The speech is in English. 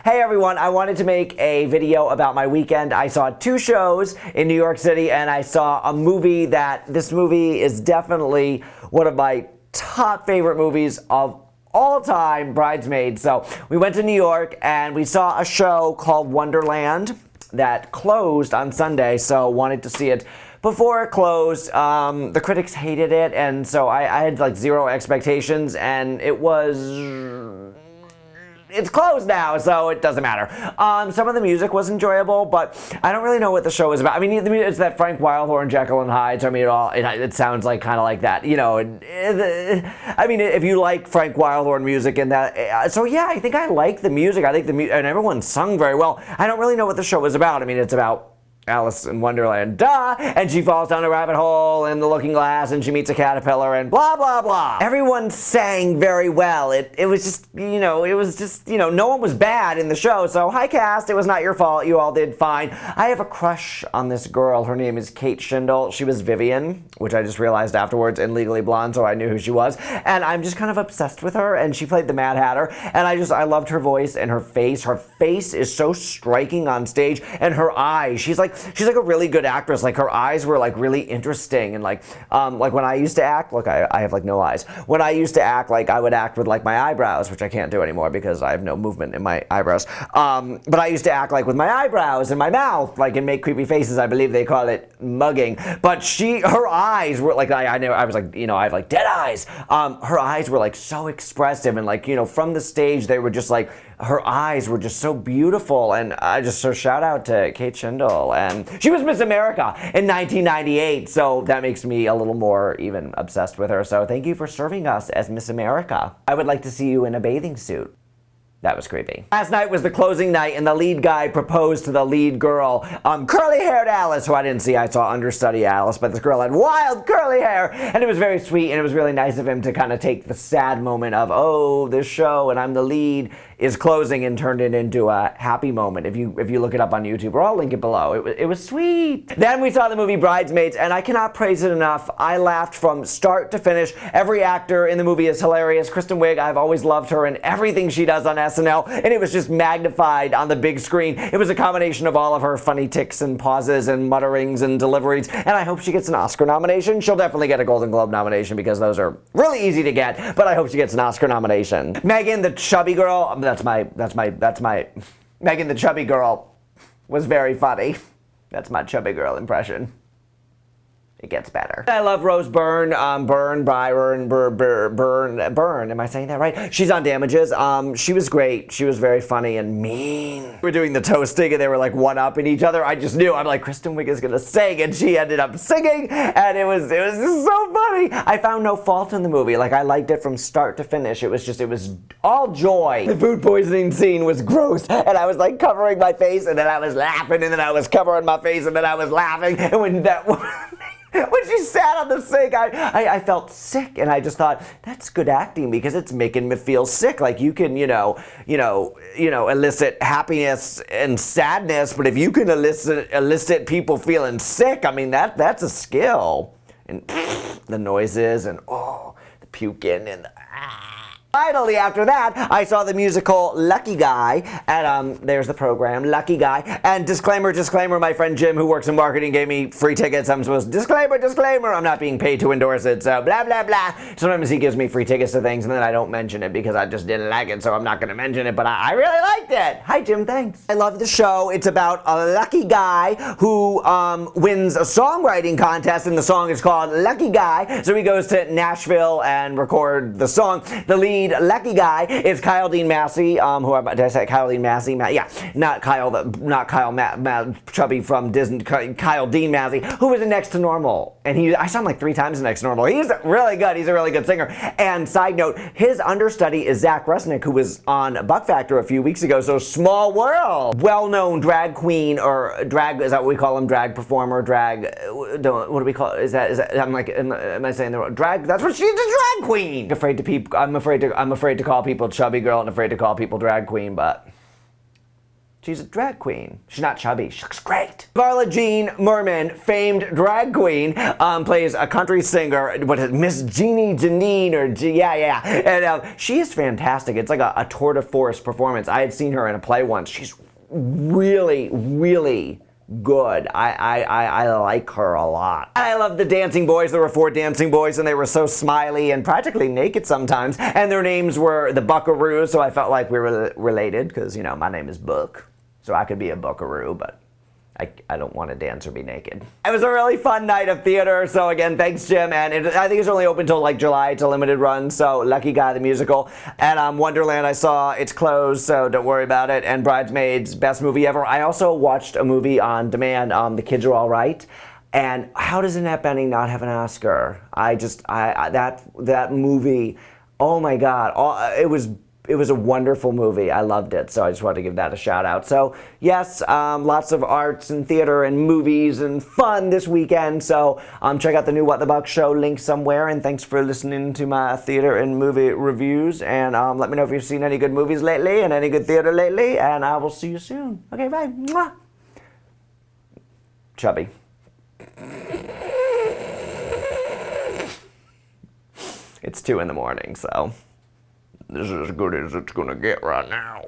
Hey everyone, I wanted to make a video about my weekend. I saw 2 shows in New York City and I saw a movie this movie is definitely one of my top favorite movies of all time, Bridesmaids. So we went to New York and we saw a show called Wonderland that closed on Sunday, so wanted to see it before it closed. The critics hated it, and so I had like 0 expectations, and it's closed now, so it doesn't matter. Some of the music was enjoyable, but I don't really know what the show is about. I mean, it's that Frank Wildhorn, Jekyll and Hyde, so I mean, it sounds like kind of like that, you know. I mean, if you like Frank Wildhorn music and that, so yeah, I think I like the music. I think the music, and everyone sung very well. I don't really know what the show is about. I mean, it's about Alice in Wonderland, duh, and she falls down a rabbit hole in the looking glass and she meets a caterpillar and blah, blah, blah. Everyone sang very well. It was just, you know, no one was bad in the show, so hi cast, it was not your fault, you all did fine. I have a crush on this girl. Her name is Kate Shindle. She was Vivian, which I just realized afterwards in Legally Blonde, so I knew who she was, and I'm just kind of obsessed with her, and she played the Mad Hatter, and I loved her voice and her face. Her face is so striking on stage, and her eyes, she's like a really good actress. Like, her eyes were like really interesting, and like when I used to act, look, I have like no eyes. When I used to act, like I would act with like my eyebrows, which I can't do anymore because I have no movement in my eyebrows. But I used to act like with my eyebrows and my mouth, like, and make creepy faces. I believe they call it mugging. But her eyes were like, I was like, you know, I have like dead eyes. Her eyes were like so expressive, and like, you know, from the stage they were just like, her eyes were just so beautiful, and so shout out to Kate Shindle. And she was Miss America in 1998, so that makes me a little more even obsessed with her. So thank you for serving us as Miss America. I would like to see you in a bathing suit. That was creepy. Last night was the closing night, and the lead guy proposed to the lead girl, curly-haired Alice, who I didn't see. I saw understudy Alice, but this girl had wild curly hair, and it was very sweet, and it was really nice of him to kind of take the sad moment of, oh, this show, and I'm the lead, is closing, and turned it into a happy moment. If you look it up on YouTube, or I'll link it below. It was sweet. Then we saw the movie Bridesmaids, and I cannot praise it enough. I laughed from start to finish. Every actor in the movie is hilarious. Kristen Wiig, I've always loved her and everything she does on SNL, and it was just magnified on the big screen. It was a combination of all of her funny tics and pauses and mutterings and deliveries, and I hope she gets an Oscar nomination. She'll definitely get a Golden Globe nomination because those are really easy to get, but I hope she gets an Oscar nomination. Megan, the chubby girl, that's my Megan, the chubby girl, was very funny. That's my chubby girl impression. It gets better. I love Rose Byrne, Byrne, am I saying that right? She's on Damages. She was great. She was very funny and mean. We were doing the toasting and they were like one-upping each other. I just knew, I'm like, Kristen Wiig is gonna sing, and she ended up singing, and it was just so funny. I found no fault in the movie. Like, I liked it from start to finish. It was all joy. The food poisoning scene was gross, and I was like covering my face, and then I was laughing, and then I was covering my face, and then I was laughing, and when she sat on the sink, I felt sick, and I just thought, that's good acting because it's making me feel sick. Like, you can, you know, elicit happiness and sadness, but if you can elicit people feeling sick, I mean, that's a skill. And the noises and the puking and Finally, after that, I saw the musical Lucky Guy, and there's the program, Lucky Guy. And disclaimer, my friend Jim, who works in marketing, gave me free tickets. I'm supposed to, disclaimer, I'm not being paid to endorse it, so blah, blah, blah. Sometimes he gives me free tickets to things, and then I don't mention it because I just didn't like it, so I'm not going to mention it, but I really liked it. Hi, Jim, thanks. I love the show. It's about a lucky guy who wins a songwriting contest, and the song is called Lucky Guy, so he goes to Nashville and record the song. The lead lucky guy is Kyle Dean Massey, did I say Kyle Dean Massey? Yeah, not Kyle Chubby from Disney, Kyle Dean Massey, who was in Next to Normal, and I saw him like 3 times in Next to Normal. He's really good. He's a really good singer. And side note, his understudy is Zach Resnick, who was on Buck Factor a few weeks ago. So small world. Well-known drag queen, or drag, is that what we call him? Drag performer, drag, what do we call it? Is that I'm like, am I saying the wrong? Drag, that's what she's, a drag queen. I'm afraid to call people chubby girl and afraid to call people drag queen, but She's a drag queen. She's not chubby. She looks great. Carla Jean Merman, famed drag queen, plays a country singer. What is it, Miss Jeannie Janine or yeah. And she is fantastic. It's like a tour de force performance. I had seen her in a play once. She's really, really good. I like her a lot. I love the dancing boys. There were 4 dancing boys, and they were so smiley and practically naked sometimes. And their names were the Buckaroos, so I felt like we were related because, you know, my name is Book. So I could be a buckaroo, but I don't want to dance or be naked. It was a really fun night of theater, so again, thanks, Jim. And I think it's only open till like July. It's a limited run, so Lucky Guy the musical. And Wonderland, I saw, it's closed, so don't worry about it. And Bridesmaids, best movie ever. I also watched a movie on demand, The Kids Are All Right. And how does Annette Bening not have an Oscar? That movie, oh my God, it was a wonderful movie. I loved it, so I just wanted to give that a shout out. So yes, lots of arts and theater and movies and fun this weekend. So check out the new What the Buck show, link somewhere. And thanks for listening to my theater and movie reviews. And let me know if you've seen any good movies lately and any good theater lately. And I will see you soon. Okay, bye. Mwah. Chubby. It's 2 in the morning, so this is as good as it's gonna get right now.